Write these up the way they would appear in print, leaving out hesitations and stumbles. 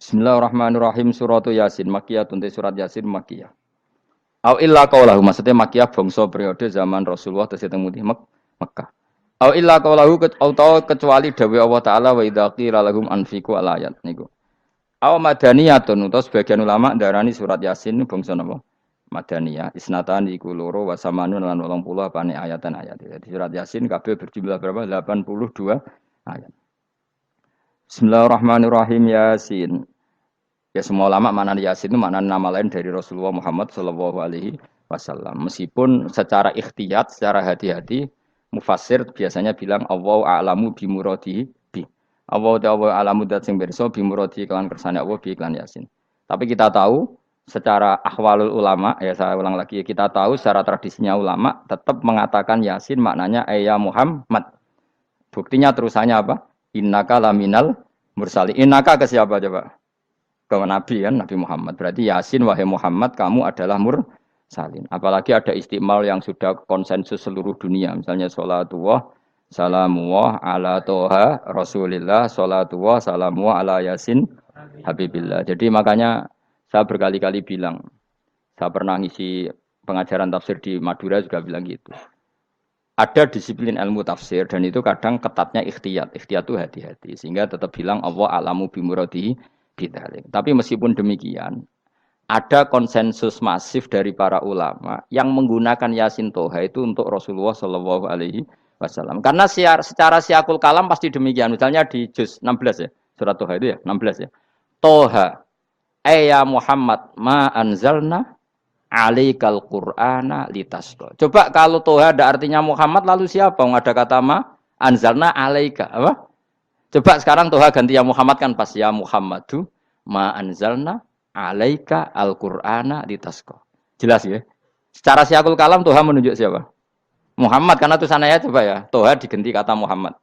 Bismillahirrahmanirrahim. Suratu Yasin Makkiyah, tunte surat Yasin Makkiyah. Au illa qaulahu, maksudnya Makkiyah bangsa periode zaman Rasulullah tesih teng Mekkah. Au illa qaulahu kecuali dawuh Allah taala wa idza qila lahum anfiqu alayat niku. Au madaniyatun utawa sebagian ulama darani surat Yasin bangsa napa? Madaniyah. Isnatan iku loro wa samanun lan 80 apane ayatan ayat. Jadi surat Yasin kabeh berjumlah berapa? 82 ayat. Bismillahirrahmanirrahim. Yasin. Ya semua ulama makna Yasin itu makna nama lain dari Rasulullah Muhammad Shallallahu Alaihi Wasallam. Meskipun secara ikhtiyat, secara hati-hati, mufassir biasanya bilang Allah a'lamu bimuradi bi. Allah a'lamu dat sing pirsa bimuradi kelan kersane Allah bi iklan Yasin. Tapi kita tahu secara ahwalul ulama, ya saya ulang lagi, kita tahu secara tradisinya ulama tetap mengatakan Yasin maknanya ya Muhammad. Buktinya terusannya apa? Innaka laminal mursali. Innaka ke siapa coba? Ke Nabi kan, Nabi Muhammad. Berarti Yasin wahai Muhammad kamu adalah mursalin. Apalagi ada istimal yang sudah konsensus seluruh dunia. Misalnya sholatullah, salamullah ala toha rasulillah, sholatullah, salamullah ala Yasin habibillah. Jadi makanya saya berkali-kali bilang, saya pernah ngisi pengajaran tafsir di Madura juga bilang gitu. Ada disiplin ilmu tafsir dan itu kadang ketatnya ikhtiyat. Ikhtiyat itu hati-hati. Sehingga tetap bilang Allah alamu bimuradihi bidalik. Tapi meskipun demikian, ada konsensus masif dari para ulama yang menggunakan Yasin Toha itu untuk Rasulullah Shallallahu Alaihi Wasallam. Karena secara siakul kalam pasti demikian. Misalnya di juz 16 ya, surat Toha itu ya, 16 ya. Toha, ya Muhammad, ma anzalna alaikal Qur'ana litasqa. Coba kalau Toha ada artinya Muhammad, lalu siapa? Ada kata ma anzalna alaika, apa? Coba sekarang Toha ganti ya Muhammad kan pas ya Muhammadu ma anzalna alaika al-Qur'ana litasqa. Jelas ya? Secara siakul kalam Toha menunjuk siapa? Muhammad karena tulisannya coba ya. Toha diganti kata Muhammad.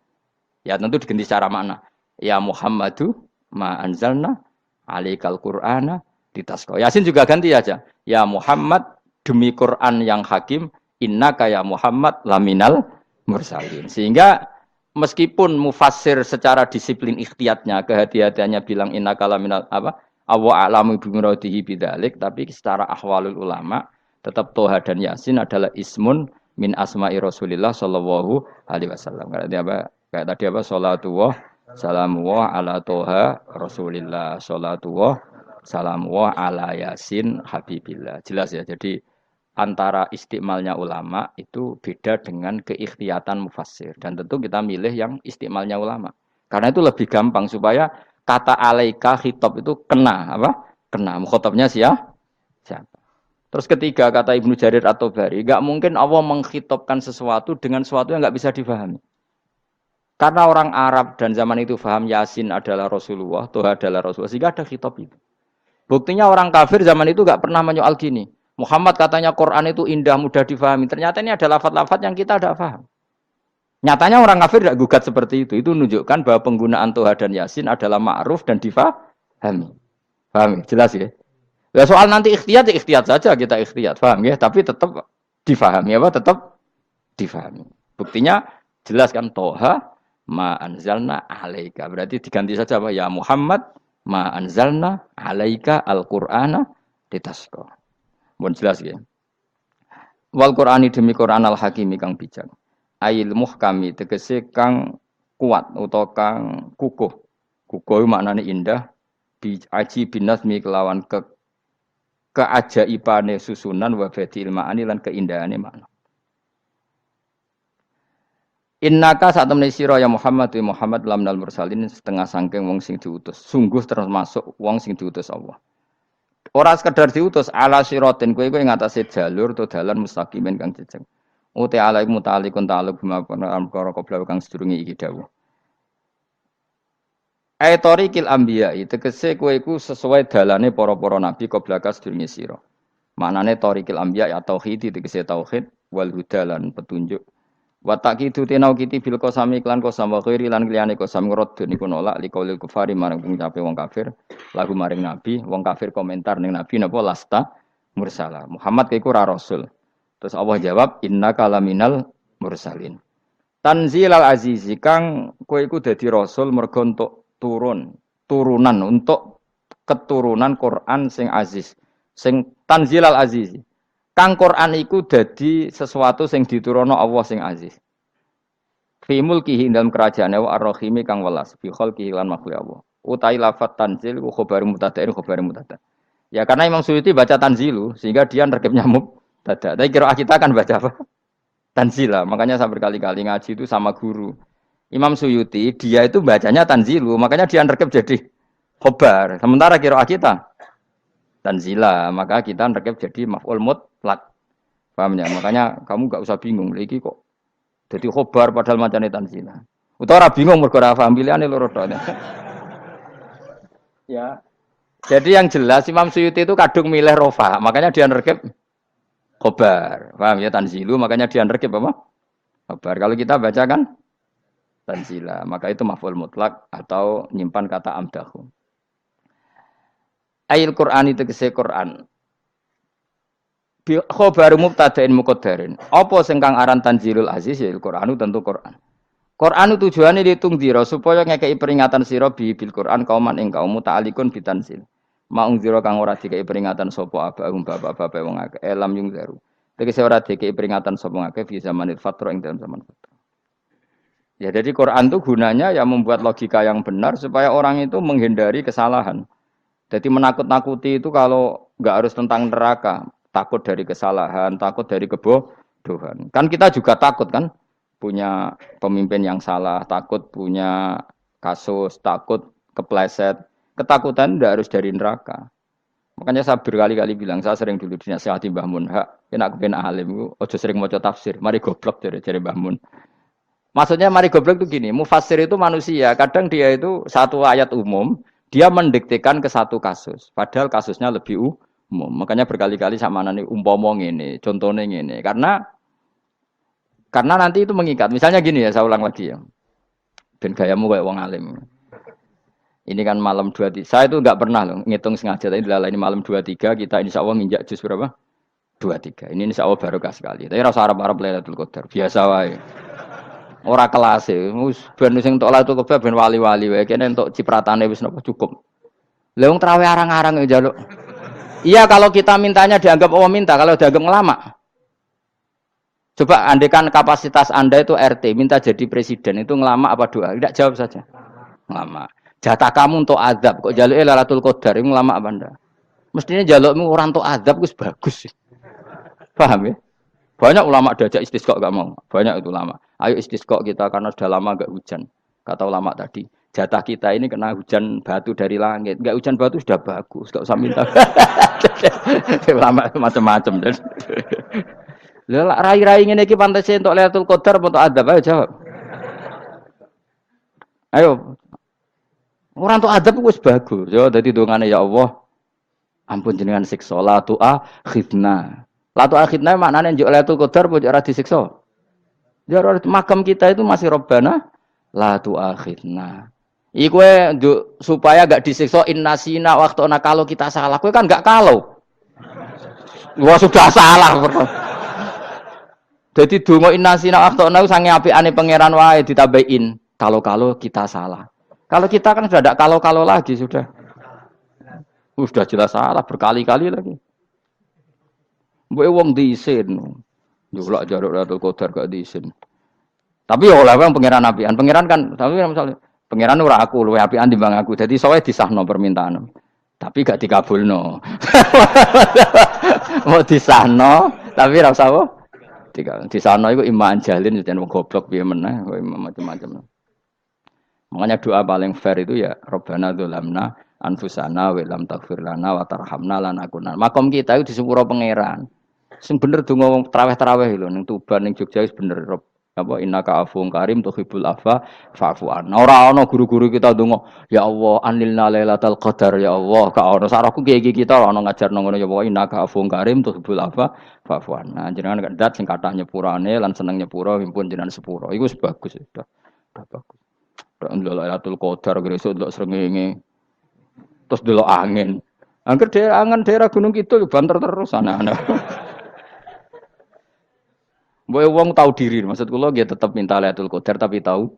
Ya tentu diganti secara makna. Ya Muhammadu ma anzalna alaikal Qur'ana litasqa. Yasin juga ganti aja. Ya Muhammad demi Quran yang hakim innaka ya Muhammad laminal mursalin. Sehingga meskipun mufassir secara disiplin ikhtiyatnya, kehati-hatiannya bilang innaka laminal apa? Awa a'lamu bimuradihi bidzalik, tapi secara ahwalul ulama tetap Toha dan Yasin adalah ismun min asma'i Rasulillah sallallahu alaihi wasallam. Kayak tadi apa? Salatullah salamullah ala Toha Rasulillah, salatullah salamullah ala Yasin habibillah. Jelas ya. Jadi antara istimalnya ulama itu beda dengan keikhtiyatan mufassir. Dan tentu kita milih yang istimalnya ulama. Karena itu lebih gampang supaya kata alaika khitab itu kena apa? Kena. Mukhatabnya siapa? Terus ketiga kata Ibnu Jarir At-Tabari, enggak mungkin Allah mengkhitabkan sesuatu dengan sesuatu yang enggak bisa difahami. Karena orang Arab dan zaman itu paham Yasin adalah Rasulullah, Toha adalah Rasulullah, sehingga ada khitab itu. Buktinya orang kafir zaman itu enggak pernah menyoal gini. Muhammad katanya Quran itu indah, mudah difahami. Ternyata ini ada lafaz-lafaz yang kita tidak paham. Nyatanya orang kafir tidak gugat seperti itu. Itu menunjukkan bahwa penggunaan Toha dan Yasin adalah ma'ruf dan difahami. Paham? Jelas ya? Ya soal nanti ikhtiyat, ya ikhtiyat saja kita ikhtiyat. Paham ya? Tapi tetap difahami. Apa? Tetap difahami. Buktinya jelas kan Toha ma anzalna alaika. Berarti diganti saja apa? Ya Muhammad ma anzalna alaika al-Qur'ana litasqa. Mohon jelas ya. Wal Qur'ani demi Qur'an al-Hakimi kang bijak. Ail muhkami tegese kang kuat utawa kang kukuh. Kukuh maknane indah bi aji binasmi kelawan keajaibane susunan wa badil ma'ani lan keindahane makna. Innaka saat temne sira ya Muhammad wa Muhammad lamnal mursalin setengah sangking wong sing diutus. Sungguh termasuk wong sing diutus Allah. Ora sekedar diutus ala siratin kowe ngatasi jalur to dalan mustaqimin kang jejeg. Uti alaik mutalikun ta'aluk bima perkara qabla kang sedurunge iki dawuh. Aitorikil anbiya tegese kowe iku sesuai dalane para-para nabi qabla ka sedurunge sira. Maknane torikil anbiya ya tauhid tegese tauhid wal huda lan petunjuk. Wa taqidu tenau kiti bil qasami klan qasam wa ghairi lan liyane qasam ngrad niku nolak liqaulil kufari marang ngucape wong kafir lagu maring nabi wong kafir komentar ning nabi napa lasta mursala Muhammad iku ora rasul. Terus Allah jawab innaka laminal mursalin. Tanzilal azizi kang kowe iku dadi rasul mergo entuk turunan untuk keturunan Quran sing aziz, sing tanzilal aziz. Kang Quran iku dadi sesuatu sing diturunno Allah sing aziz. Fi mulkihi dalam kerajaane wa ar-rahimi kang welas, fi khalqihi lan makhluk Allah. Utai lafat tanzil ku khabar mubtada'in khabar mubtada'. Ya karena Imam Suyuti baca tanzilu sehingga dia nerkepnya mubtada'. Tapi kira kita akan baca apa? Tanzila. Makanya saya berkali-kali ngaji itu sama guru. Imam Suyuti dia itu bacanya tanzilu, makanya dia nerkep jadi khabar. Sementara kira kita tanzila, maka kita nerkep jadi maf'ul mutlaq. Paham ya? Makanya kamu enggak usah bingung iki kok jadi khobar padahal macane tanzila. Utawa ora bingung mergo ora paham pilihane loro tok. Ya. Jadi yang jelas Imam Suyuti itu kadung milih rofa, makanya dia nerkep khobar. Paham ya tanzilu, makanya dia nerkep apa? Khobar. Kalau kita baca kan tanzila, maka itu maf'ul mutlak atau nyimpan kata amdahu. Ayil Qur'an itu kese Qur'an. Bi khabaru mubtada'in muqaddarin. Apa sing kang aran tanzilul aziz ya Qur'anu tentu Qur'an. Qur'anu tujuane ditungdira supaya ngekeki peringatan sira bil Qur'an kauman ing kaum muta'alikun bitanzil. Maung zira kang ora dikeki peringatan sapa abahum bapak-bapak wong akeh elam yung zaru. Tegese ora dikeki peringatan sapa akeh fi zamanil fatra ing dalam zaman fatra. Ya jadi Quran itu gunanya ya membuat logika yang benar supaya orang itu menghindari kesalahan. Jadi menakut-nakuti itu kalau enggak harus tentang neraka. Takut dari kesalahan, takut dari kebodohan. Kan kita juga takut kan punya pemimpin yang salah, takut punya kasus, takut kepleset. Ketakutan tidak harus dari neraka. Makanya saya berkali-kali bilang, saya sering dulu dinasihati Mbah Mun, enak kepen alim, ojo sering maca tafsir, mari goblok dari Mbah Mun. Maksudnya mari goblok itu gini, mufassir itu manusia, kadang dia itu satu ayat umum, dia mendiktekan ke satu kasus, padahal kasusnya lebih umum. Makanya berkali-kali sama nani umpama ngene, contohnya ngene. Karena nanti itu mengikat. Misalnya gini ya, saya ulang lagi ya. Ben gayamu kayak wong alim. Ini kan malam 23. Saya itu enggak pernah loh ngitung sengaja tadi ini malam 23 kita insyaallah nginjak juz berapa? 23. Ini insyaallah barokah sekali. Tapi rasa arep-arep Lailatul Qadar. Biasa wae. Ora kelas e. Wis ben sing entuk Lailatul Qadar ben wali-wali wae. Kene entuk cipratane wis napa cukup. Lah wong traweh arang-arang ya njaluk. Iya kalau kita mintanya dianggap Allah minta, kalau dianggap ngelama. Coba andekan kapasitas Anda itu RT, minta jadi presiden, itu ngelama apa doa? Tidak jawab saja. Ngelama. Jatah kamu untuk azab, kok jaluknya Lailatul Qadar, itu ngelama apa Anda? Mestinya jalukmu orang untuk azab, itu bagus. Paham ya? Banyak ulama diajak istisqa gak mau. Banyak itu ulama. Ayo istisqa kita karena sudah lama gak hujan. Kata ulama tadi. Jatah kita ini kena hujan batu dari langit. Enggak hujan batu sudah bagus, enggak usah minta. Lama macam-macam. Lah rai-rai ngene iki pantes entuk Lailatul Qadar apa entuk adab ayo jawab. Ayo. Ora entuk adab wis bagus. Yo dadi dongane ya Allah. Ampun jenengan siksa la tu'akhidna. La tu'akhidna maknane njuk Lailatul Qadar apa ora disiksa? Ya makam kita itu masih Rabbana la tu'akhidna. Iku supaya gak disiksa innasina waktu kalau kita salah. Kowe kan gak kalau. Wah sudah salah. Jadi donga innasina waktu sange apikane pangeran wae ditambahin kalau kita salah. Kalau kita kan sudah ada kalau lagi sudah. Sudah jelas salah berkali-kali lagi. Mbok wong diisin. Njulak jaruk Lailatul Qadar gak diisin. Tapi ya oleh wong pangeran apian. Pangeran kan tapi misalnya pangeran ora aku luwe apian timbang aku. Jadi sowe disahno permintaan. Tapi gak dikabulno. Mau disahno tapi ora usah apa? Disahno iku iman jalin jan wong goblok piye meneh, macam-macam. Makanya doa paling fair itu ya Rabbana dzalamna anfusana wa lam taghfir lana wa tarhamna lanakunanna. Makom kita itu di sepuro pangeran. Sing bener donga wong traweh-traweh lho ning Tuban ning Jogja wis bener apa innaka afuwun karim tuhibbul afwa fa'fu anna. Ora ana guru-guru kita ndonga, ya Allah anilna lailatul qadar ya Allah. Ka ono sarahku kiye kita ora ono ngajarno ngono ya Allah innaka afuwun karim tuhibbul afwa fa'fu anna. Jenengan kandat sing kathah nyepurane lan seneng nyepuro impun jenengan sepuro. Iku wis bagus sudah. Bagus. Lailatul qadar gresuk ndelok srengenge. Terus ndelok angin. Angger daerah Gunung Kidul banter terus anak-anak. Mbok wong tahu diri, maksud kula nggih tetep minta Lailatul Qadar tapi tahu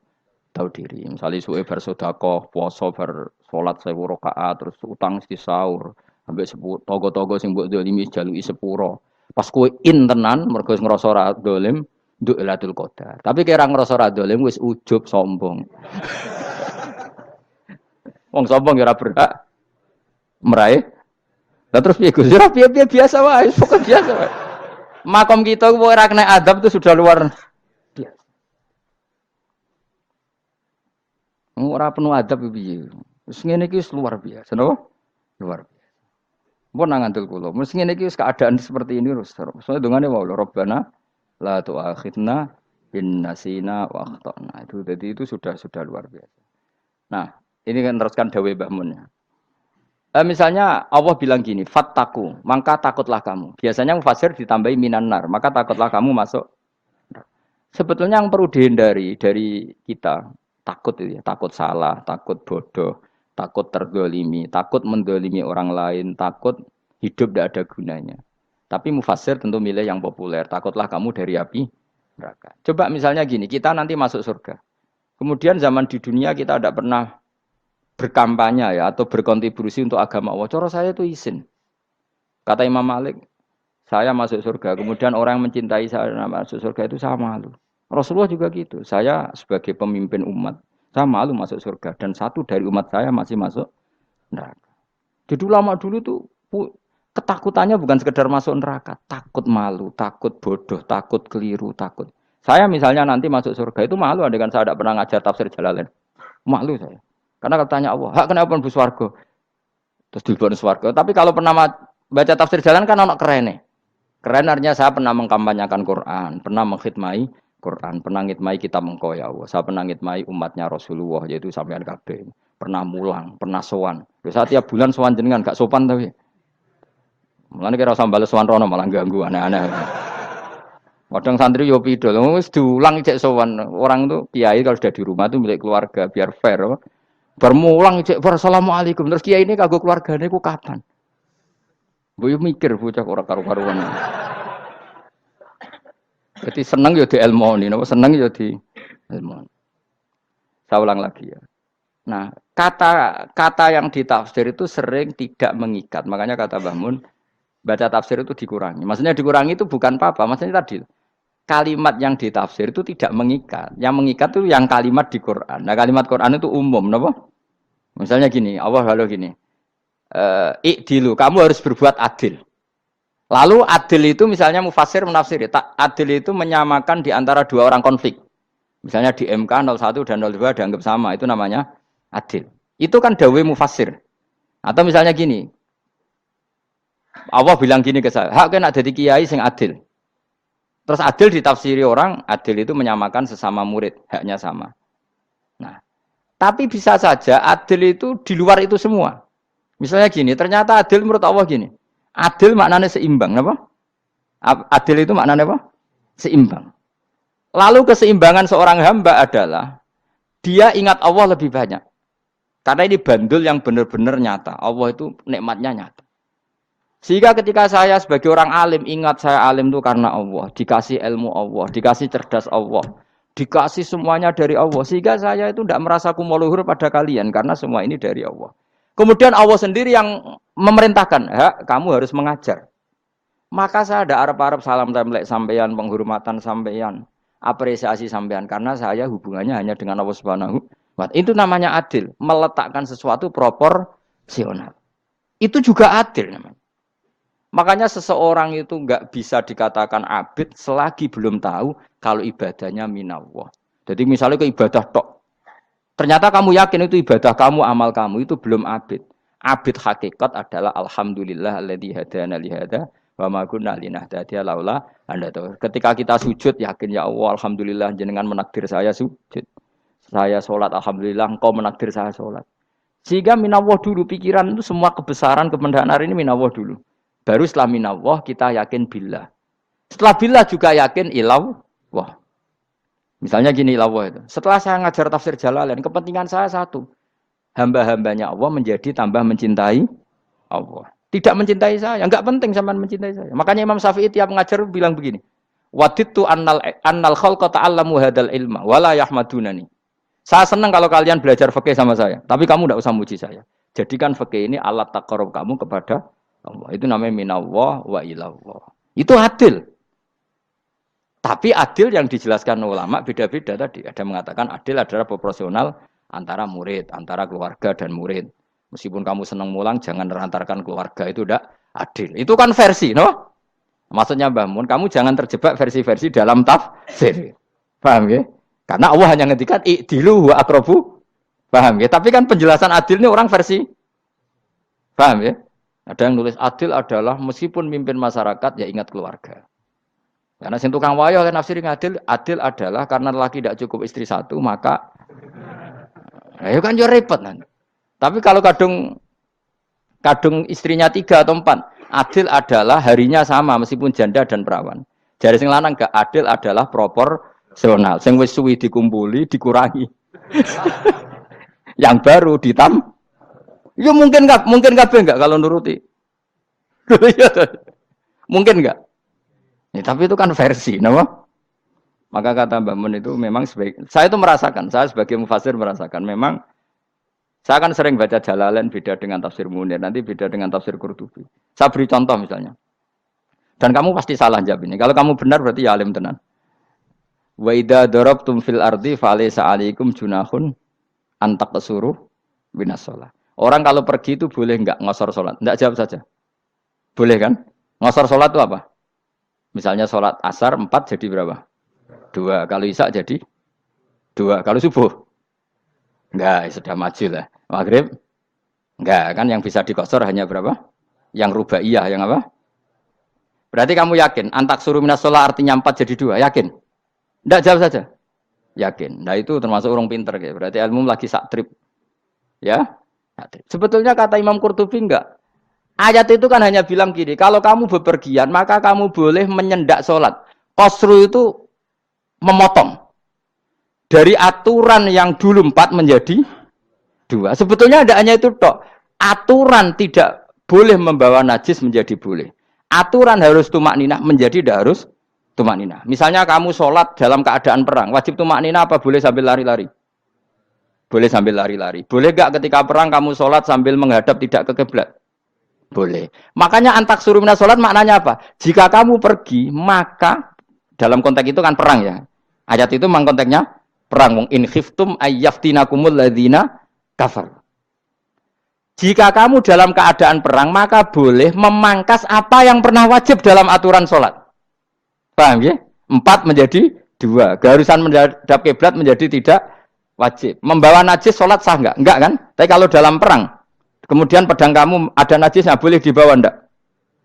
tahu diri. Misalnya suwe bar sedekah, puasa bar salat 1000 rakaat terus utang mesti sahur. Ambek togo-togo sing mbok dolimi jaluki sepuro. Pas kowe tenan mergo ngrasa ora dolim, nduk Lailatul Qadar. Tapi kira ngrasa ora dolim wis ujub sombong. Wong sombong ya ora berhak meraih. Lah terus piye Gus? Ya piye biasa wae, pokok biasa wae. Makom kita kok ora kena adab itu sudah luar biasa. Ora penuh adab piye. Wis ngene iki luar biasa, napa? Luar biasa. Mun nang ngandel kula, mesti ngene iki keadaan seperti ini terus. Soale dongane wae Rabbana la tu'akhidna in nasina wa akhtana. Itu sudah luar biasa. Nah, ini kan teruskan dawuh Mbah Mun. Misalnya Allah bilang gini, fattaku, maka takutlah kamu. Biasanya mufasir ditambahi minan nar, maka takutlah kamu masuk. Sebetulnya yang perlu dihindari dari kita, takut itu ya, takut salah, takut bodoh, takut terdolimi, takut mendolimi orang lain, takut hidup tidak ada gunanya. Tapi mufasir tentu milih yang populer, takutlah kamu dari api neraka. Coba misalnya gini, kita nanti masuk surga. Kemudian zaman di dunia kita tidak pernah berkampanye ya atau berkontribusi untuk agama Allah. Cara saya itu izin. Kata Imam Malik, saya masuk surga. Kemudian orang yang mencintai saya masuk surga itu saya malu. Rasulullah juga gitu. Saya sebagai pemimpin umat, saya malu masuk surga. Dan satu dari umat saya masih masuk neraka. Jadi ulama dulu tuh ketakutannya bukan sekedar masuk neraka, takut malu, takut bodoh, takut keliru, takut. Saya misalnya nanti masuk surga itu malu, andaikan saya tidak pernah ngajar tafsir Jalalain. Malu saya. Karena katanya Allah, hak kenapa pun swarga? Terus dibon swarga. Tapi kalau pernah baca tafsir jalan kan anak keren nih. Keren artinya saya pernah mengkampanyakan Quran, pernah mengkhidmati Quran, pernah ngitmai kitab engkau ya Allah. Saya pernah ngitmai umatnya Rasulullah yaitu sampean kabeh. Pernah mulang, pernah sowan. Saya tiap bulan sowan jenengan gak sopan tapi. Mulane kira usah bales sowan rono malah ganggu aneh-aneh. Kadang santri yo pidol, wis diulang cek sowan. Orang tuh kiai kalau sudah di rumah tuh milik keluarga biar fair. Bermulang cek assalamualaikum terus kiai ini kagok keluargane ku kapan? Mbok mikir bocah ora karu-karuan. Jadi seneng yo di ilmoni, napa seneng yo di ilmoni. Saya ulang lagi ya. Nah, kata yang ditafsir itu sering tidak mengikat. Makanya kata Mbah Mun, baca tafsir itu dikurangi. Maksudnya dikurangi itu bukan apa-apa, maksudnya tadi kalimat yang ditafsir itu tidak mengikat. Yang mengikat itu yang kalimat di Quran. Nah, kalimat Quran itu umum, napa? Misalnya gini, Allah lalu gini. Ikdilu, kamu harus berbuat adil. Lalu adil itu misalnya mufasir menafsiri, adil itu menyamakan di antara dua orang konflik. Misalnya di MK 01 dan 02 dianggap sama, itu namanya adil. Itu kan dawai mufasir. Atau misalnya gini, Allah bilang gini ke saya, hak kena jadi kiai sing adil. Terus adil ditafsiri orang, adil itu menyamakan sesama murid, haknya sama. Nah, tapi bisa saja adil itu di luar itu semua. Misalnya gini, ternyata adil menurut Allah gini. Adil maknanya seimbang, apa? Adil itu maknanya apa? Seimbang. Lalu keseimbangan seorang hamba adalah dia ingat Allah lebih banyak. Karena ini bandul yang benar-benar nyata. Allah itu nikmatnya nyata. Sehingga ketika saya sebagai orang alim ingat saya alim itu karena Allah, dikasih ilmu Allah, dikasih cerdas Allah, dikasih semuanya dari Allah. Sehingga saya itu tidak merasa kumuluhur pada kalian karena semua ini dari Allah. Kemudian Allah sendiri yang memerintahkan, kamu harus mengajar. Maka saya ada arep-arep salam templek sampeyan, penghormatan sampeyan, apresiasi sampeyan karena saya hubungannya hanya dengan Allah Subhanahu wa Ta'ala. Itu namanya adil, meletakkan sesuatu proporsional. Itu juga adil namanya. Makanya seseorang itu enggak bisa dikatakan abid selagi belum tahu kalau ibadahnya minallah. Jadi misalnya ke ibadah tok. Ternyata kamu yakin itu ibadah kamu, amal kamu itu belum abid. Abid hakikat adalah alhamdulillah alladzi hadana li hada wa ma kunna linahtadiya laula anda tahu. Ketika kita sujud yakin ya Allah alhamdulillah jenengan menakdir saya sujud. Saya salat alhamdulillah engkau menakdir saya salat. Sehingga minallah dulu pikiran itu semua kebesaran kemendahan hari ini minallah dulu. Baru setelah minallah kita yakin billah. Setelah billah juga yakin ilallah. Misalnya gini ilallah itu. Setelah saya ngajar tafsir Jalalain, kepentingan saya satu. Hamba-hambanya Allah menjadi tambah mencintai Allah. Tidak mencintai saya. Enggak penting sampean mencintai saya. Makanya Imam Syafi'i tiap ngajar bilang begini. Waditu annal khalqa ta'allamu hadal ilma wala yahmadunani. Saya senang kalau kalian belajar fikih sama saya, tapi kamu tidak usah muji saya. Jadikan fikih ini alat taqarrub kamu kepada Allah. Itu namanya minallah wa ilallah. Itu adil. Tapi adil yang dijelaskan ulama beda-beda tadi. Ada mengatakan adil adalah proporsional antara murid, antara keluarga dan murid. Meskipun kamu senang mulang, jangan merantarkan keluarga, itu tidak adil. Itu kan versi, no? Maksudnya Mbah Mun, kamu jangan terjebak versi-versi dalam tafsir. Paham ya? Karena Allah hanya ngendikan i'dilu wa aqrabu. Paham ya? Tapi kan penjelasan adil ini orang versi. Paham ya? Ada yang nulis adil adalah meskipun mimpin masyarakat ya ingat keluarga. Karena sing tukang wayo oleh nafsir adil adalah karena laki tidak cukup istri satu maka ayo kan yo repot nanti. Tapi kalau kadung istrinya 3 atau 4, adil adalah harinya sama meskipun janda dan perawan. Jari sing lanang gak adil adalah proporsional. Sing wis suwi dikumpuli dikurangi. Yang baru ya mungkin kabeh enggak kalau nuruti. Mungkin enggak? Ya, tapi itu kan versi, nama. Maka kata Mbak Mun itu memang saya itu merasakan, saya sebagai mufasir merasakan memang saya kan sering baca Jalalain beda dengan tafsir Munir, nanti beda dengan tafsir Qurtubi. Saya beri contoh misalnya. Dan kamu pasti salah jawab ini. Kalau kamu benar berarti ya alim tenan. Wa idza darabtum fil ardi falaysa 'alaikum junahun an taqsuru binas shalah. Orang kalau pergi itu boleh enggak ngosor salat? Enggak, jawab saja. Boleh kan? Ngosor salat itu apa? Misalnya salat asar 4 jadi berapa? 2. Kalau isya jadi 2. Kalau subuh? Enggak, sudah maju lah. Maghrib? Enggak, kan yang bisa dikosor hanya berapa? Yang rubaiyah, yang apa? Berarti kamu yakin, antak suruh minas sholat artinya 4 jadi 2, yakin? Enggak, jawab saja. Yakin. Nah itu termasuk orang pinter. Ya. Berarti ilmu lagi sak trip. Ya? Sebetulnya kata Imam Qurtubi enggak. Ayat itu kan hanya bilang gini, kalau kamu bepergian, maka kamu boleh menyendak sholat. Qasru itu memotong. Dari aturan yang dulu 4 menjadi 2. Sebetulnya tidak hanya itu tok. Aturan tidak boleh membawa najis menjadi boleh. Aturan harus tumak ninah menjadi tidak harus tumak ninah. Misalnya kamu sholat dalam keadaan perang, wajib tumak ninah apa boleh sambil lari-lari? Boleh sambil lari-lari. Boleh gak ketika perang kamu sholat sambil menghadap tidak ke kiblat? Boleh. Makanya antak suruh minas sholat maknanya apa? Jika kamu pergi, maka dalam konteks itu kan perang ya. Ayat itu memang konteksnya perang. In khiftum ayyaftinakumul ladzina kafar. Jika kamu dalam keadaan perang, maka boleh memangkas apa yang pernah wajib dalam aturan sholat. Paham ya? 4 menjadi 2. Keharusan menghadap kiblat menjadi tidak wajib. Membawa najis sholat sah enggak? Enggak kan? Tapi kalau dalam perang, kemudian pedang kamu ada najisnya, boleh dibawa enggak?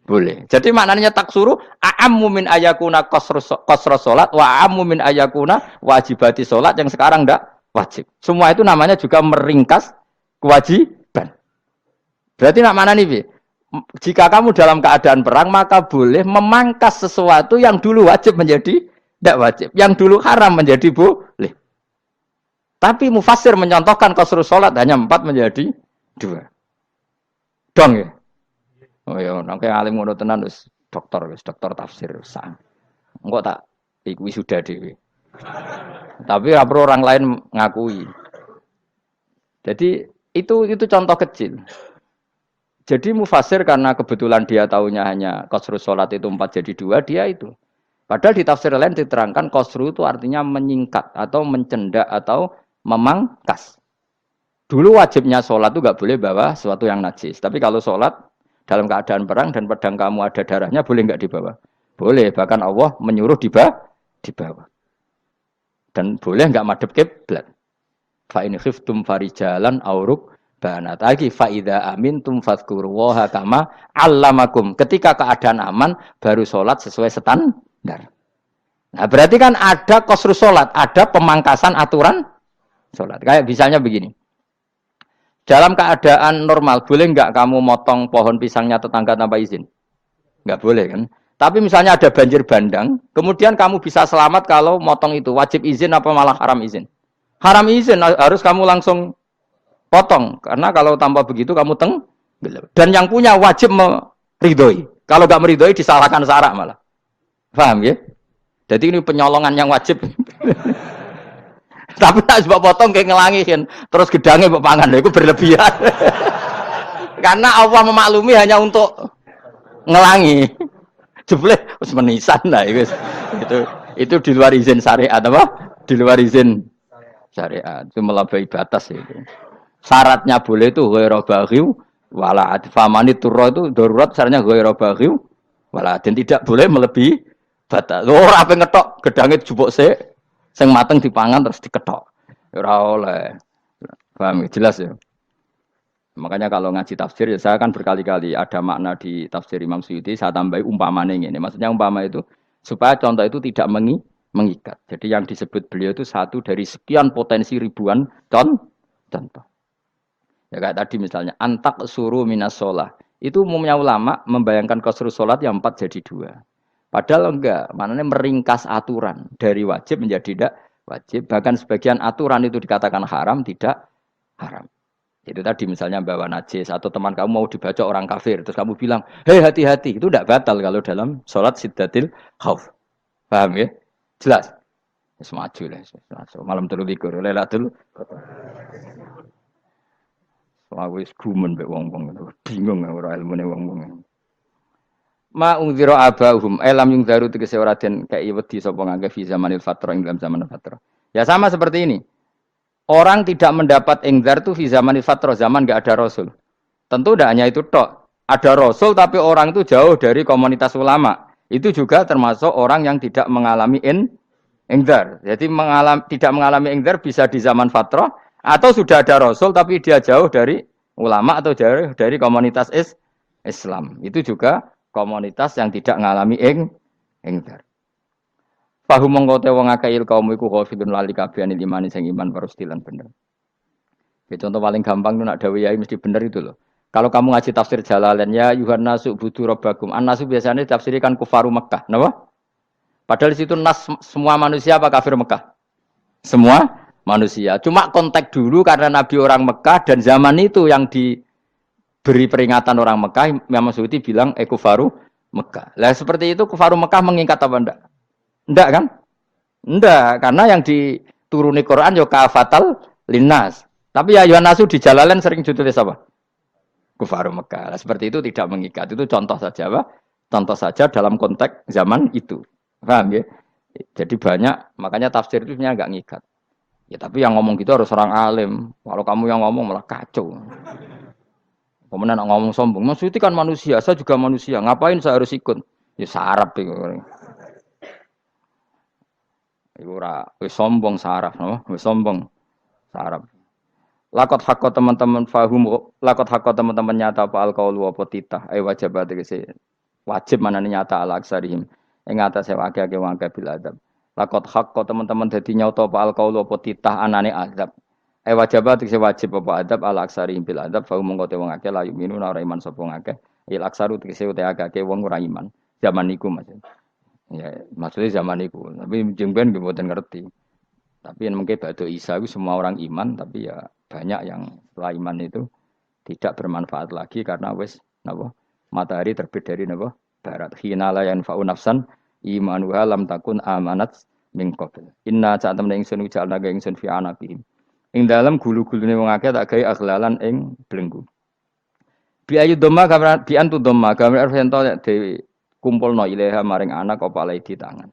Boleh. Jadi maknanya taksuru a'ammu min ayakuna qasra sholat wa a'ammu min ayakuna wajibati sholat yang sekarang enggak wajib. Semua itu namanya juga meringkas kewajiban. Berarti nak mana nih? Jika kamu dalam keadaan perang, maka boleh memangkas sesuatu yang dulu wajib menjadi tidak wajib. Yang dulu haram menjadi boleh. Tapi mufassir menyontohkan qasrus sholat hanya 4 menjadi 2. Dong ya? Oh ya, nangke alim ngono tenan wis dokter tafsir sang. Engko tak iku sudah dhewe. Tapi ora perlu orang lain ngakui. Jadi itu contoh kecil. Jadi mufasir karena kebetulan dia tahunya hanya qasrus sholat itu 4 jadi 2, dia itu. Padahal di tafsir lain diterangkan qasru itu artinya menyingkat atau mencendak atau memangkas. Dulu wajibnya sholat itu nggak boleh bawa sesuatu yang najis. Tapi kalau sholat dalam keadaan perang dan pedang kamu ada darahnya, boleh nggak dibawa? Boleh. Bahkan Allah menyuruh dibawa. Dan boleh nggak madhep kiblat. Fa in khiftum farijalan auruk banat lagi faida amintum fadzkurullaha kama allamakum. Ketika keadaan aman baru sholat sesuai standar. Nah berarti kan ada qasrus sholat, ada pemangkasan aturan sholat. Kayak misalnya begini. Dalam keadaan normal boleh nggak kamu motong pohon pisangnya tetangga tanpa izin? Nggak boleh kan? Tapi misalnya ada banjir bandang, kemudian kamu bisa selamat kalau motong itu wajib izin apa malah haram izin? Haram izin, harus kamu langsung potong, karena kalau tanpa begitu kamu dan yang punya wajib meridhoi. Kalau nggak meridhoi disalahkan syarak malah. Paham ya? Jadi ini penyolongan yang wajib. Tapi tak sebab potong kayak ngelangi kan. Terus gedangnya mbok pangan lho iku berlebihan. Karena Allah memaklumi hanya untuk ngelangi. Jebule wis menisan lah itu. Itu di luar izin syariat apa? Di luar izin syariat. Itu melampaui batas itu. Syaratnya boleh itu ghairu baghiw wala famani turra itu darurat syaratnya ghairu baghiw wala dan tidak boleh melebihi batas. Ora ape ngetok gedange jupuk sik sing mateng dipangan terus diketok. Ora oleh. Paham jelas ya. Makanya kalau ngaji tafsir ya saya kan berkali-kali ada makna di tafsir Imam Suyuti saya tambahi umpamanya ini. Maksudnya umpama itu supaya contoh itu tidak mengikat. Jadi yang disebut beliau itu satu dari sekian potensi ribuan contoh. Ya kayak tadi misalnya antak suruh minas sholah. Itu umumnya ulama membayangkan qasru sholat yang 4 jadi 2. Padahal enggak, maknanya meringkas aturan dari wajib menjadi tidak wajib. Bahkan sebagian aturan itu dikatakan haram, tidak haram. Itu tadi misalnya bawa najis atau teman kamu mau dibaca orang kafir, terus kamu bilang, hei hati-hati, itu tidak batal kalau dalam sholat siddatil khauf. Paham ya? Jelas? Semaju lah. Malam telu likur, lelatul. Aku wis gumen mbek wong-wong itu. Bingung ora ilmune wong-wong. Ma ungzira abahum elam yung daru tegese ora den kei wedi sapa ngangge fi zamanil fatra ing dalam zaman fatra. Ya sama seperti ini. Orang tidak mendapat ingzar itu fi zamanil fatra, zaman enggak ada rasul. Tentu tidak hanya itu tok. Ada rasul tapi orang itu jauh dari komunitas ulama. Itu juga termasuk orang yang tidak mengalami ingzar. Jadi tidak mengalami ingzar bisa di zaman fatra atau sudah ada rasul tapi dia jauh dari ulama atau jauh dari komunitas Islam. Itu juga komunitas yang tidak ngalami ingzar. Fahum mongko te wong akeh kaum iku ghafilun lali kabehane imane sing iman parustilan bener. Ya, contoh paling gampang itu nak dawuh yai mesti bener itu loh. Kalau kamu ngaji tafsir Jalalain ya Yuhannasu budu rabbakum. An-nasu biasanya ditafsirkan kufaru Mekah, napa? Padahal di situ nas semua manusia apa kafir Mekah? Semua manusia. Cuma konteks dulu karena Nabi orang Mekah dan zaman itu yang diberi peringatan orang Mekah, Imam Suyuti bilang kufaru Mekah. Lah seperti itu kufaru Mekah mengikat apa enggak? Enggak kan? Enggak, karena yang dituruni Quran yo kafatal linnas. Tapi ya Yuhannasu di Jalalain sering ditulis apa? Kufaru Mekah. Nah, seperti itu tidak mengikat. Itu contoh saja, Pak. Contoh saja dalam konteks zaman itu. Paham ya? Jadi banyak, makanya tafsir itu sebenarnya enggak ngikat. Ya tapi yang ngomong gitu harus orang alim. Kalau kamu yang ngomong malah kacau. Kemudian ngomong sombong. Maksudnya kan manusia, saya juga manusia. Ngapain saya harus ikut? Ya sarap itu. Iku ora wis sombong saraf, no? Wis sombong saraf. Lakot hakko teman-teman fahum, lakot hakko teman-teman nyata apa alqaulu apa titah, wajib tegese wajib manane nyata ala aksarihim. Ing atase akeh-akeh wong akeh bil adab. Lakot hakko teman-teman dadi nyata apa alqaulu apa titah anane azab. Wajib tegese wajib apa adab ala aksarihim bil adab, fahum mongko te wong akeh la yu'minu ora iman sapa akeh. Il aksaru tegese ute akeh wong ora iman. Zaman niku Mas. Ya, maksudnya zaman itu. Tapi jengben gue buatan ngerti. Tapi mungkin batu Isa itu semua orang iman, tapi ya banyak yang setelah iman itu tidak bermanfaat lagi karena wes napa matahari terbit dari napa barat. Hina la yanfa'u nafsan imanuha lam takun amanat min qabl. Inna saat temen ingsun ujalna ga ingsun fi anaqihim. Ing dalam gulu-gulune wong akeh tak gawe aghlalan ing belenggu. Bi ayu dhamma gambar bi antu dhamma gambar ento dewi kumpulno ilaha maring anak apa di tangan.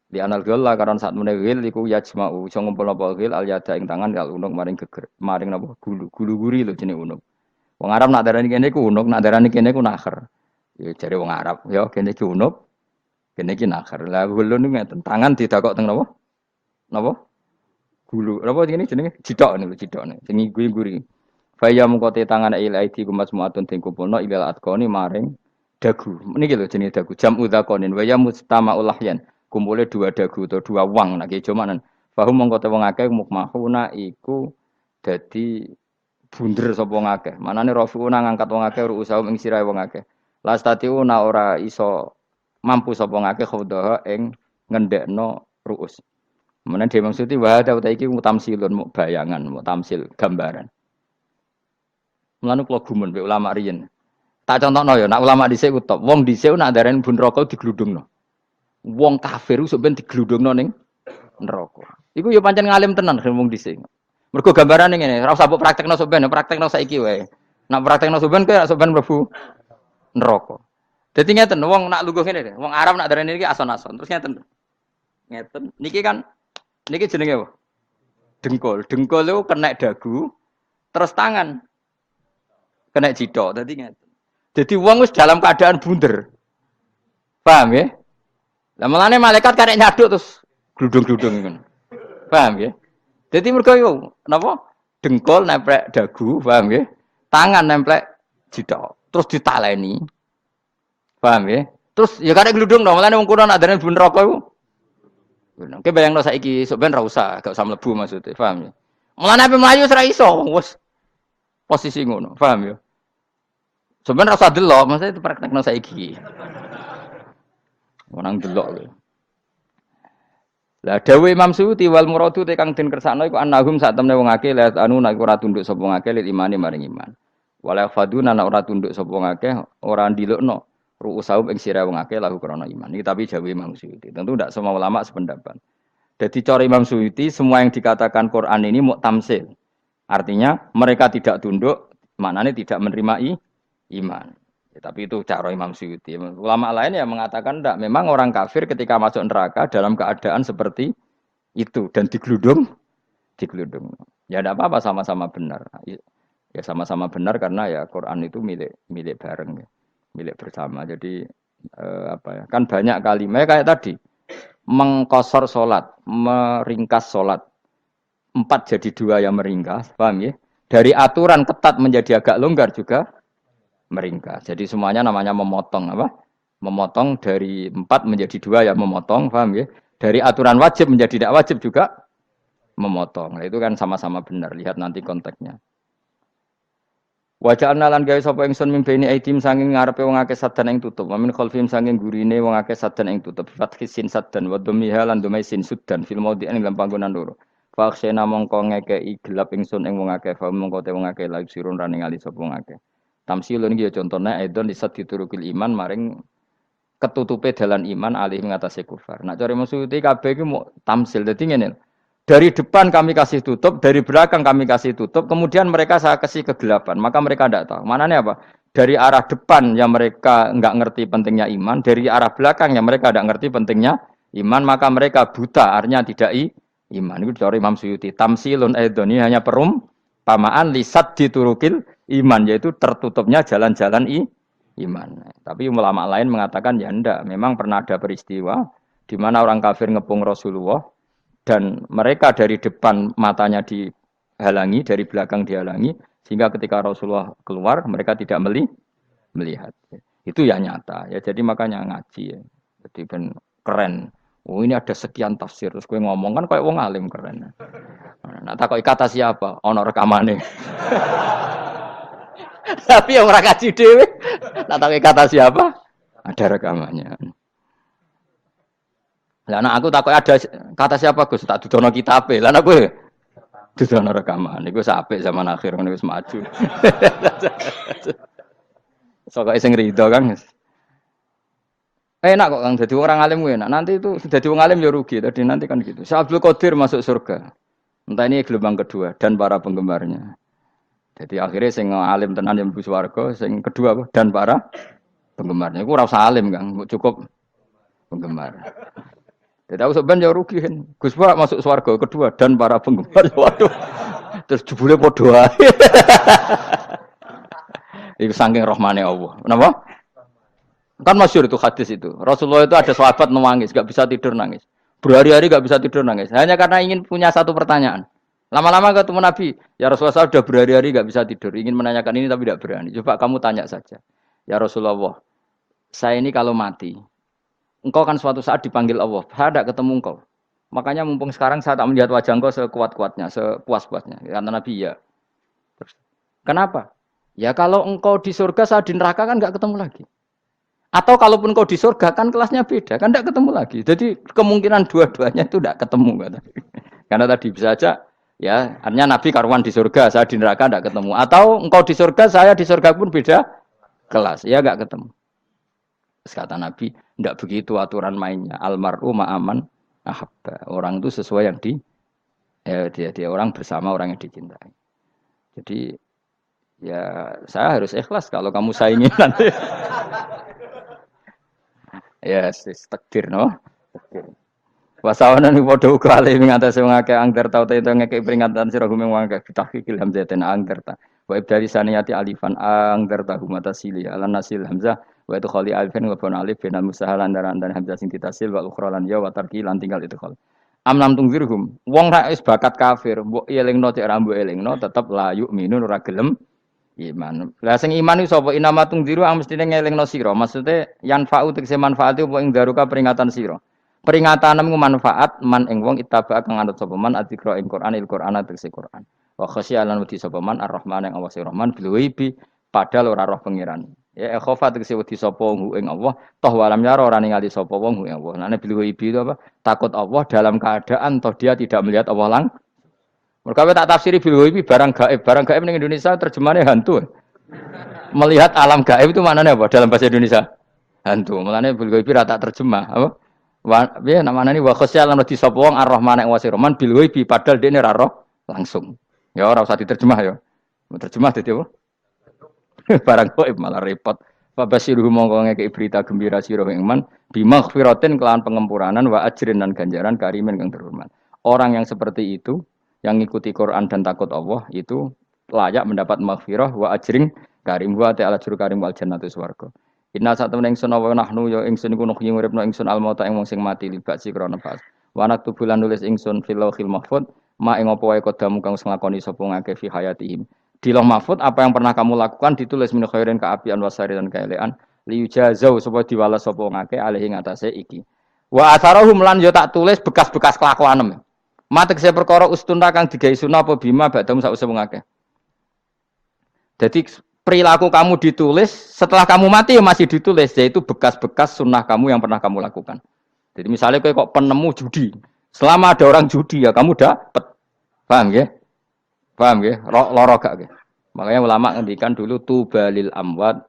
Di anal gila karena saat menegil iku yajma'u iso ngumpulno apa gil al yada ing tangan kal unuk maring geger maring napa gulu-guri lho jenenge unuk. Wong Arab nak darani kene iku unuk, nak darani kene iku nakher. Ya jare wong Arab, ya kene iki unuk, kene iki nakher. Lah gulu niku ngeten, tangan didakok teng napa? Napa? Gulu. Napa jenenge jidok niku jidokne. Sing guri-guri. Faya mungkote tangan ilaidi kumas muatun ting kumpulno ilal atqoni maring dagu. Niki lho jenenge dagu. Jam udzakonin wa ya mustama ulahyan. Kumpule dua dagu atau dua wang nek jomanan. Fahum mongko te wong akeh mukmahuna iku dadi bunder sapa wong akeh. Manane rafiuna ngangkat wong akeh ruusahum ing sirahe wong akeh. Lastatiuna ora iso mampu sapa wong akeh khodaha ing ngendekno ruus. Menawa dhewe maksudi wa ta iki mutamsilun mu bayangan, mutamsil gambaran. Mulane kula gumun mbek ulama riyen. Tak contohno ya, nak ulama dhisik ku top. Wong dhisik nak ndarani bun neraka digludungno. Wong kafir sok ben digludungno ning neraka. Iku yo pancen ngalim tenan ngomong dhisik. Mergo gambarane ngene, ora usah mbok praktekno soben, praktekno saiki wae. Nak praktekno soben kowe soben mlebu neraka. Dadi ngeten, wong nak lungguh ngene, wong Arab nak darani iki ason-ason. Terus ngeten. Ngeten. Niki kan niki jenenge apa? Dengkul. Dengkul itu kena dagu, terus tangan kena jidok. Dadi ngeten. Jadi wong wis dalam keadaan bunder. Paham ya? Lah mulane malaikat karek nyaduk terus gludung-gludung ngono. Paham ya? Jadi mergo yo napa? Dengkul nempel dagu, paham ya? Tangan nempel jidok. Terus ditaleni. Paham ya? Terus ya karek gludung dong, mulane wong kuno nak darane bun neraka iku. Oke bayangno saiki sok ben ra usah, gak usah mlebu maksudnya, paham ya? Mulane ape mlayu wis ra iso, wis posisi ngono, paham ya? Sebenarnya rasa delok, maksudnya itu praktekno saiki. Orang delok lho. Lah dawuh Imam Suyuti wal muradu te kang den kersakno iku annahum sak temne wong akeh la anu nek ora tunduk sapa ngakeh lil imani maring iman. Wala faduna nek ora tunduk sapa ngakeh ora ndilukno ru'usahum ing sira wong akeh lahu krana iman. Iki tapi dawuh Imam Suyuti. Tentu tidak semua ulama sependapat. Jadi cara Imam Suyuti semua yang dikatakan Quran ini muktamsil. Artinya mereka tidak tunduk, maknanya tidak menerima iman. Ya, tapi itu cara Imam Suyuti. Ulama lain yang mengatakan tidak. Memang orang kafir ketika masuk neraka dalam keadaan seperti itu dan digeludung. Ya tidak apa-apa sama-sama benar. Ya sama-sama benar karena ya Quran itu milik bareng, ya. Milik bersama. Jadi apa ya? Kan banyak kalimat kayak tadi mengkosor sholat, meringkas sholat. 4 jadi 2 yang meringkas, paham ya? Dari aturan ketat menjadi agak longgar juga meringkas. Jadi semuanya namanya memotong apa? Memotong dari 4 menjadi 2 ya memotong, paham ya? Dari aturan wajib menjadi tidak wajib juga memotong. Nah, itu kan sama-sama benar. Lihat nanti konteksnya. Wajah analan gawe sapa ingsun mimpeni aidim sanging ngarepe wong akeh sadan ing tutup. Wamin khalfim sanging gurine wong akeh sadan ing tutup. Fathisin sadan wa dhammiha lan dhamaisin sudan fil maudhi'in ing panggonan loro. Faksena mongko ngekeki gelap ingsun ing wong akeh, fa mongko te wong akeh laib sirun rane ngali sapa wong akeh. Tamsilun iki ya contone aidon disat diturukil iman maring ketutupe dalan iman alih mengatasi kufar. Nak cari maksudnya kabeh iki mau tamsil. Dadi ngene. Dari depan kami kasih tutup, dari belakang kami kasih tutup, kemudian mereka saya kasih kegelapan. Maka mereka tidak tahu. Mananya apa? Dari arah depan yang mereka enggak ngerti pentingnya iman, dari arah belakang yang mereka tidak ngerti pentingnya iman, maka mereka buta, artinya tidak iman. Itu dari Imam Suyuti. Tamsilun aidoni hanya perumpamaan lisat diturukil iman, yaitu tertutupnya jalan-jalan iman. Tapi ulama lain mengatakan ya enggak. Memang pernah ada peristiwa di mana orang kafir ngepung Rasulullah dan mereka dari depan matanya dihalangi, dari belakang dihalangi, sehingga ketika Rasulullah keluar mereka tidak melihat. Itu ya nyata. Ya jadi makanya ngaji ya. Jadi ben keren. Oh ini ada sekian tafsir. Terus gue ngomong kan kayak wong alim keren. Nah takoki kata siapa? Ono rekamane. Tapi yang ora kaji dhewe. Nah takoki kata siapa? Ada rekamannya. Lah anak aku takut ada kata siapa Gus tak dudono kitabe. Lah anak gue dudono rekaman. Iku apik zaman akhir ngene wis maju. Sok sing rido kan. Enak kok Kang dadi orang alim gue enak. Nanti itu dadi wong alim ya rugi. Tadi nanti kan gitu. Syekh Abdul Qadir masuk surga. Entah ini gelombang kedua dan para penggemarnya. Jadi akhirnya sing alim tenan yang mlebu swarga, sing kedua apa? Dan para penggemarnya. Iku ora usah alim Kang, cukup penggemar. Jadi aku sebenarnya rugi kan. Gus Pak masuk swarga kedua dan para penggemar. Waduh. Terus jebule padha ae. Iku saking rahmane Allah. Kenapa? Kan masyhur itu hadis itu. Rasulullah itu ada sahabat nangis, enggak bisa tidur nangis. Berhari-hari enggak bisa tidur nangis. Hanya karena ingin punya satu pertanyaan. Lama-lama ketemu Nabi, ya Rasulullah saya sudah berhari-hari enggak bisa tidur. Ingin menanyakan ini tapi tidak berani. Coba kamu tanya saja. Ya Rasulullah, saya ini kalau mati, engkau kan suatu saat dipanggil Allah. Saya tidak ketemu engkau. Makanya mumpung sekarang saya tak melihat wajah engkau sekuat-kuatnya, sepuas-puasnya. Kata Nabi, ya. Terus, kenapa? Ya kalau engkau di surga, saya di neraka kan enggak ketemu lagi. Atau kalaupun engkau di surga kan kelasnya beda, kan enggak ketemu lagi. Jadi kemungkinan dua-duanya itu enggak ketemu. Kata. Karena tadi bisa aja, ya artinya Nabi karuan di surga, saya di neraka enggak ketemu. Atau engkau di surga, saya di surga pun beda kelas, ya enggak ketemu. Kata Nabi, tidak begitu aturan mainnya. Almaru ma'aman ahabba. Orang itu sesuai yang Ya dia orang bersama orang yang dicintai. Jadi ya saya harus ikhlas kalau kamu saingi nanti. Ya, takdir no. Wasawana ni padha uga ale ngatasi wong akeh angger tau te ngekek peringatan sira gumeng wong akeh bitahqiqil hamzatin angger ta. Wa ibdali saniyati alifan angger ta humata sili ala nasil hamzah wa itu khali alifan wa ban alif bin musahal andaran dan hamzah sing ditasil wa ukhra lan ya wa tarki lan tinggal itu khali. Amlam tungzirhum wong ra wis bakat kafir mbok elingno cek ra mbok elingno tetep la yu'minun ora gelem iman. Lah sing iman iku sapa inama tungziru ang mestine ngelingno sira. Maksude yan fa'u tegese manfaat apa ing daruka peringatan sira. Peringatan nemu manfaat man ing wong ittaba kang anut sapa man adzikra ing Quran il Quran tegese Quran. Wa khasyialan wedi sapa man ar-Rahman ing Allah Rahman bil ghaibi padahal ora roh pangeran. Ya khofa tegese wedi sapa ing Allah toh walam yara ora ningali sapa wong ing Allah. Nane bil ghaibi itu apa? Takut Allah dalam keadaan toh dia tidak melihat Allah lang. Mergo tak tafsiri bil ghaibi barang gaib. Barang gaib ning Indonesia terjemahannya hantu. Melihat alam gaib itu maknanya apa dalam bahasa Indonesia? Hantu. Mulane bil ghaibi ra tak terjemah, apa? Ya namanya ini wa khosyalan di sapa wong ar-Rahman yang wasir Rahman bil ghaibi padahal dene ra roh langsung. Ya ora usah diterjemah ya. Terjemah dadi apa? Barang gaib malah repot. Fa basiruhum mongko ngekeki berita gembira sira ing man bimaghfiratin kelawan pengempuranan wa ajrin dan ganjaran karimin kang terhormat. Orang yang seperti itu yang ngikuti Quran dan takut Allah itu layak mendapat maghfirah wa ajrin karim wa ta'ala juru karim wal jannatu swarga. Inna satamna ingsun wa nahnu ya ingsun iku nuhyi nguripno ingsun almauta ing wong sing mati libasi krana pas. Wa naktubu lan nulis ingsun fil lauhil mahfuz ma ing apa wae kodamu kang nglakoni sapa ngake fi hayatihim. Di lauh mahfuz apa yang pernah kamu lakukan ditulis min khairin kaapian wasari dan kaelean liyujazau supaya diwales sapa ngake alih ing atase iki. Wa atharahum lan yo tak tulis bekas-bekas kelakuanem. Matek saya perkara ustuna kang digawe sunah apa bima badam sause wong akeh. Jadi perilaku kamu ditulis, setelah kamu mati ya masih ditulis, yaitu bekas-bekas sunnah kamu yang pernah kamu lakukan. Jadi misalnya kok penemu judi, selama ada orang judi ya kamu dapat, paham ya? Paham ya? Loro gak ya? Makanya ulama ngendikan dulu tubalil amwat,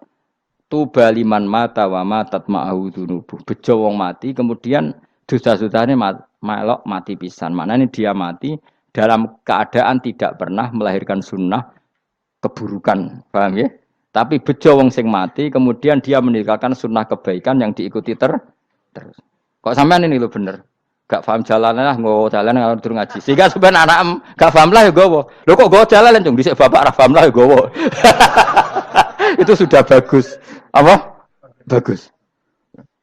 tubaliman mata wa matat ma'ahu dunubuh. Bejo wong mati, kemudian dosa-dosanya melok mati pisan. Maknanya dia mati dalam keadaan tidak pernah melahirkan sunnah keburukan, paham ya? Tapi bejo wong sing mati, kemudian dia meninggalkan sunnah kebaikan yang diikuti terus. Kok sampean ini lho bener? Gak paham jalannya lah, nggo jalan kalau turun ngaji. Sehingga sebenarnya anak gak paham lah ya gowo. Lho kok nggo jalan cung dhisik bapak ra paham lah ya gowo. Itu sudah bagus. Apa? Bagus.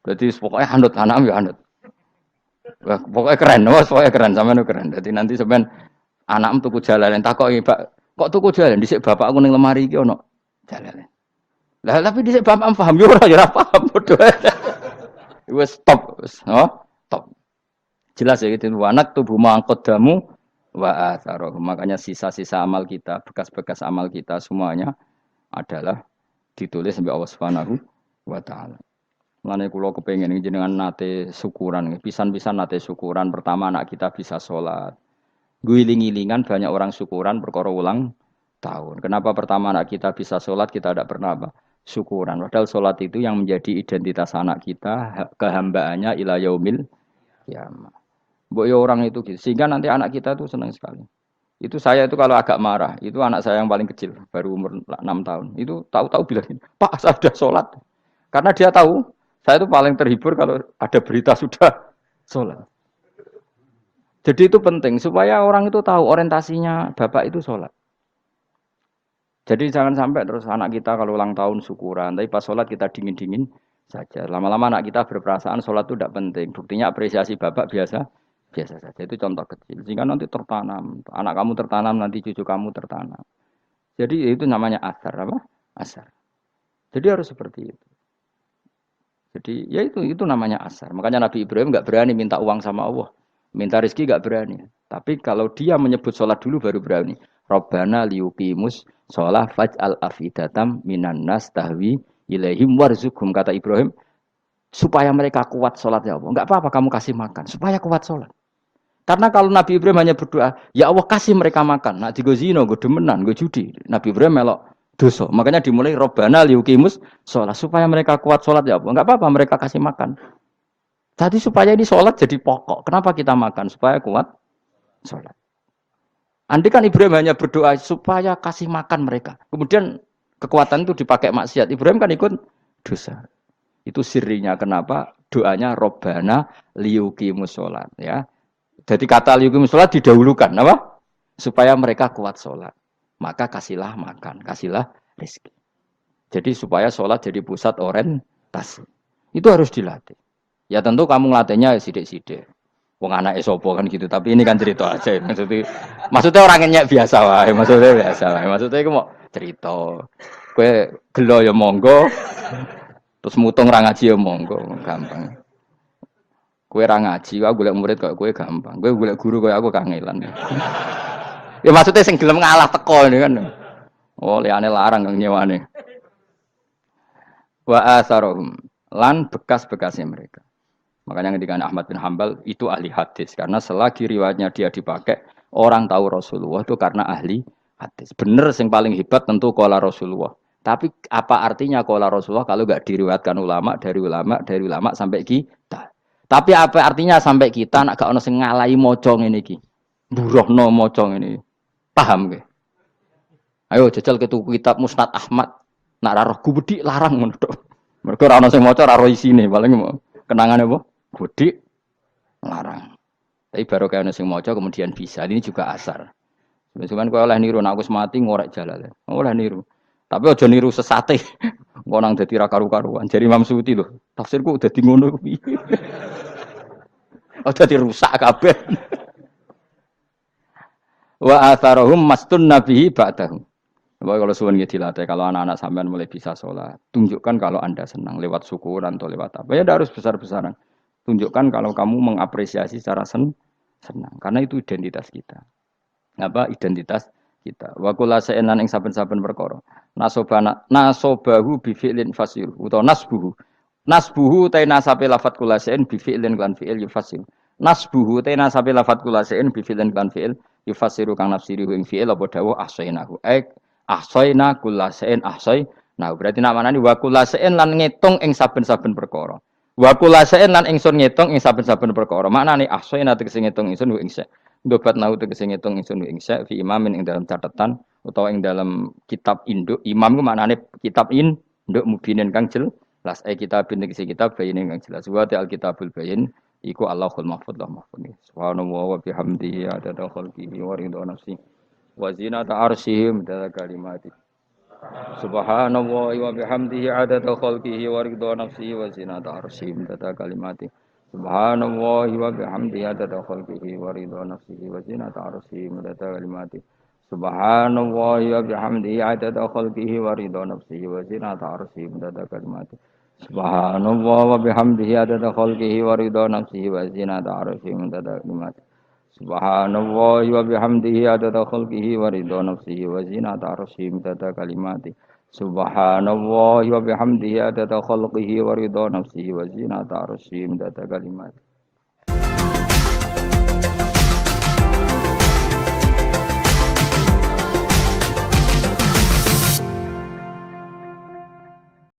Berarti pokoknya anut anak ya anut. Wah, pokoknya keren, pokoknya keren sampean keren. Jadi nanti sampean anak tuku jalan takoki, Pak, kok tuku jalan dhisik bapak aku ning lemari iki ono jalan. Lah tapi dhisik bapak paham yo ora paham padha. Wis stop, stop. Jelas ya gitu. Wanak tubuh mangkodamu wa atharoh. Makanya sisa-sisa amal kita, bekas-bekas amal kita semuanya adalah ditulis sampai Allah Subhanahu wa taala. Mulane kula kepengin jenengan nate syukuran, pisan-pisan nate syukuran. Pertama anak kita bisa sholat. Guling-gilingan banyak orang syukuran perkara ulang tahun. Kenapa pertama anak kita bisa sholat kita tidak pernah apa? Syukuran. Padahal sholat itu yang menjadi identitas anak kita, kehambaannya ila yaumil kiamah. Mbok ya orang itu gitu. Sehingga nanti anak kita itu senang sekali. Itu saya itu kalau agak marah, itu anak saya yang paling kecil, baru umur 6 tahun. Itu tahu-tahu bilang, "Pak, saya sudah sholat." Karena dia tahu, saya itu paling terhibur kalau ada berita sudah sholat. Jadi itu penting supaya orang itu tahu orientasinya bapak itu sholat. Jadi jangan sampai terus anak kita kalau ulang tahun syukuran, tapi pas sholat kita dingin-dingin saja. Lama-lama anak kita berperasaan sholat itu tidak penting. Buktinya apresiasi bapak biasa saja. Itu contoh kecil. Sehingga nanti tertanam, anak kamu tertanam, nanti cucu kamu tertanam. Jadi itu namanya asar, apa? Asar. Jadi harus seperti itu. Jadi ya itu namanya asar. Makanya Nabi Ibrahim nggak berani minta uang sama Allah. Minta rezeki gak berani. Tapi kalau dia menyebut sholat dulu baru berani. Rabbana liyuqimus sholat faj'al afidatam minan nas tahwi ilaihim warzuqhum. Kata Ibrahim, supaya mereka kuat sholat ya Allah. Enggak apa-apa kamu kasih makan. Supaya kuat sholat. Karena kalau Nabi Ibrahim hanya berdoa, ya Allah kasih mereka makan. Nak digo zina, go demenan, go judi. Nabi Ibrahim melok dosa. Makanya dimulai Rabbana liyuqimus sholat. Supaya mereka kuat sholat ya Allah. Enggak apa-apa mereka kasih makan. Tadi supaya ini sholat jadi pokok. Kenapa kita makan? Supaya kuat sholat. Andai kan Ibrahim hanya berdoa supaya kasih makan mereka. Kemudian kekuatan itu dipakai maksiat. Ibrahim kan ikut dosa. Itu sirinya kenapa doanya Robbana liyuqimus sholat. Ya. Jadi kata liyuqimus sholat didahulukan. Apa? Supaya mereka kuat sholat. Maka kasihlah makan, kasihlah rezeki. Jadi supaya sholat jadi pusat orientasi. Itu harus dilatih. Ya tentu kamu ngelatihnya sidik-sidik. Wong anak esopo kan gitu, tapi ini kan cerita aja. Maksudnya orangnya biasa wae, maksudnya biasa wae. Maksudnya itu mau cerita. Kue gelo ya monggo, terus mutung ra ngaji ya monggo, gampang. Kue ra ngaji, aku golek murid kok kue gampang. Kue golek guru kok aku kangelan. Ya maksudnya sing gelem ngalah teko ini kan. Oh, liane larang kang nyewane. Wa asarohum lan bekas-bekasnya mereka. Makanya ketika Ahmad bin Hambal itu ahli hadis karena selagi riwayatnya dia dipakai orang tahu Rasulullah itu karena ahli hadis. Bener yang paling hebat tentu qala Rasulullah. Tapi apa artinya qala Rasulullah kalau enggak diriwayatkan ulama dari ulama sampai kita. Tapi apa artinya sampai kita nak gak ono sing ngalahi maca ngene iki. Burohno maca ngene. Paham nggih? Ayo jajal ke tuku kitab Musnad Ahmad. Nak ra roh gubedi larang ngono tok. Mergo ora ono sing maca ra roh isine, paling kenangane apa? Budik larang. Tapi baru kayak nasi mojo kemudian bisa. Ini juga asar. Cuman kau oleh niru, aku semati ngorek jalan. Oleh niru. Tapi ojo niru sesate. Kau nang jadi karu-karuan. Jadi Imam Suyuti loh. Tafsirku udah di ngono. Udah dirusak kabeh. Wa atharahum mastun nabihi ba'dahum. Kalau suwun nggih dilatih, kalau anak-anak sampean mulai bisa sholat, tunjukkan kalau Anda senang lewat syukuran atau lewat apa. Ya harus besar-besaran. Tunjukkan kalau kamu mengapresiasi secara senang, karena itu identitas kita. Apa identitas kita? Wa kullu shay'in lan ing saben-saben perkara. Nasobahu bi fi'lin fasir utawa nasbuhu. Nasbuhu ta nasabe lafat kullu shay'in bi fi'lin lan fi'il yufasir. Nasbuhu ta nasabe lafat kullu shay'in bi fi'lin lan fi'il yufasiru kang nafsiri ing fi'il apa dawuh ahsainahu. Ahsaina kullu shay'in ahsai. Nah, berarti namanya wa kullu shay'in lan ngitung ing saben-saben perkara. Wa kulasain lan ingsun ngitung ing saben-saben perkara. Maknane ahsana tegese ngitung ingsun ing sa. Dobat nau tegese ngitung ingsun ing sa fi imamin ing dalam catatan utawa ing dalam kitab induk. Imam ku maknane kitab induk mubinin kang jelas. Kitabin tegese kitab bayin kang jelas. Wa al kitabul bayin iku Allahul mahfuz lah mahfuz. Subhanallah wa bihamdihi adada khalqihi wa ridha nafsi wa zinata arsyihim dalam kalimat. Subhanallah wa bihamdihi adada khalqihi wa ridha nafsihi wa zinata arsyihi data kalimati. Subhanallah wa bihamdihi adada khalqihi wa ridha nafsihi wa zinata arsyihi data kalimati. Subhanallah wa bihamdihi adada khalqihi wa ridha nafsihi wa zinata arsyihi data kalimati. Subhanallah wa bihamdihi adada khalqihi wa ridha nafsihi wa zinata arsyihi data kalimati. Subhanallah wa bihamdihi adada khalqihi wa ridha nafsihi wa zinata arsyihi midada kalimati. Subhanallah wa bihamdihi adada khalqihi wa ridha nafsihi wa zinata arsyihi midada kalimati.